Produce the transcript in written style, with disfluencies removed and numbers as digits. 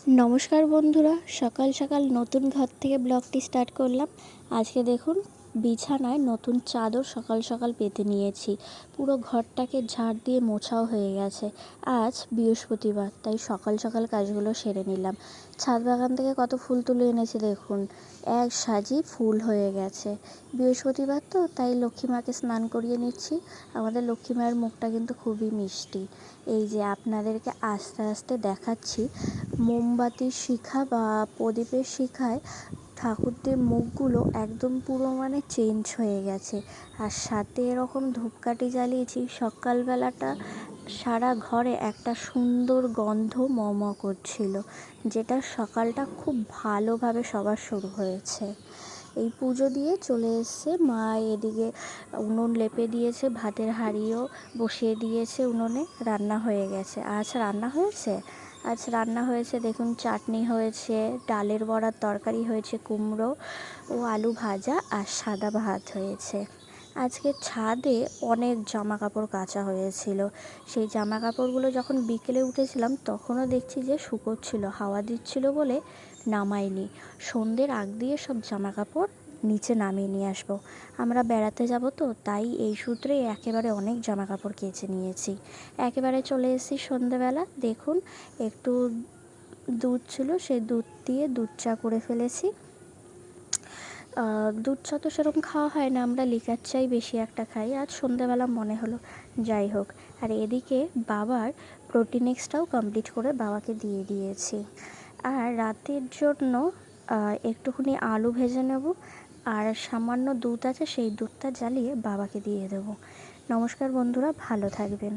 নমস্কার বন্ধুরা, সকাল সকাল নতুন ঘর থেকে ব্লগটি স্টার্ট করলাম। আজকে দেখুন বিছানায় নতুন চাদর সকাল সকাল পেতে নিয়েছি। পুরো ঘরটাকে ঝাড় দিয়ে মোছাও হয়ে গেছে। আজ বৃহস্পতিবার, তাই সকাল সকাল কাজগুলো সেরে নিলাম। ছাদ বাগান থেকে কত ফুল তুলে এনেছি দেখুন, এক সাজি ফুল হয়ে গেছে। বৃহস্পতিবার তো, তাই লক্ষ্মী মাকে স্নান করিয়ে নিচ্ছি। আমাদের লক্ষ্মী মায়ের মুখটা কিন্তু খুবই মিষ্টি। এই যে আপনাদেরকে আস্তে আস্তে দেখাচ্ছি, মোমবাতির শিখা বা প্রদীপের শিখায় ঠাকুরদের মুখগুলো একদম পুরো চেঞ্জ হয়ে গেছে। আর সাথে এরকম ধূপকাঠি জ্বালিয়েছি, সকালবেলাটা সারা ঘরে একটা সুন্দর গন্ধ ম করছিল, যেটা সকালটা খুব ভালোভাবে সবার শুরু হয়েছে। এই পুজো দিয়ে চলে এসছে মা, এদিকে উনুন লেপে দিয়েছে, ভাতের হাঁড়িও বসিয়ে দিয়েছে উনুনে, রান্না হয়ে গেছে। আজ রান্না হয়েছে দেখুন, চাটনি হয়েছে, ডালের বড়ার তরকারি হয়েছে, কুমড়ো ও আলু ভাজা, আর সাদা ভাত হয়েছে। আজকে ছাদে অনেক জামা কাপড় কাচা হয়েছিল। সেই জামা কাপড়গুলো যখন বিকেলে উঠেছিলাম তখনও দেখছি যে শুকোচ্ছিল, হাওয়া দিচ্ছিল বলে নামাইনি। সন্ধ্যের আগ দিয়ে সব জামা কাপড় নিচে নামিয়ে নিয়ে আসবো। আমরা বেড়াতে যাব তো, তাই এই সূত্রে একেবারে অনেক জামা কাপড় কেচে নিয়েছি। একেবারে চলে এসেছি সন্ধ্যেবেলা। দেখুন একটু দুধ ছিল, সেই দুধ দিয়ে দুধ চা করে ফেলেছি। দুধ চা তো সেরকম খাওয়া হয় না, আমরা লিকার চাই বেশি একটা খাই। আজ সন্ধ্যেবেলা মনে হলো, যাই হোক। আর এদিকে বাবার প্রোটিন এক্সটাও কমপ্লিট করে বাবাকে দিয়ে দিয়েছি। আর রাতের জন্য একটুখানি আলু ভেজে নেব, আর সামান্য দুধ আছে, সেই দুধটা জ্বালিয়ে বাবাকে দিয়ে দেবো। নমস্কার বন্ধুরা, ভালো থাকবেন।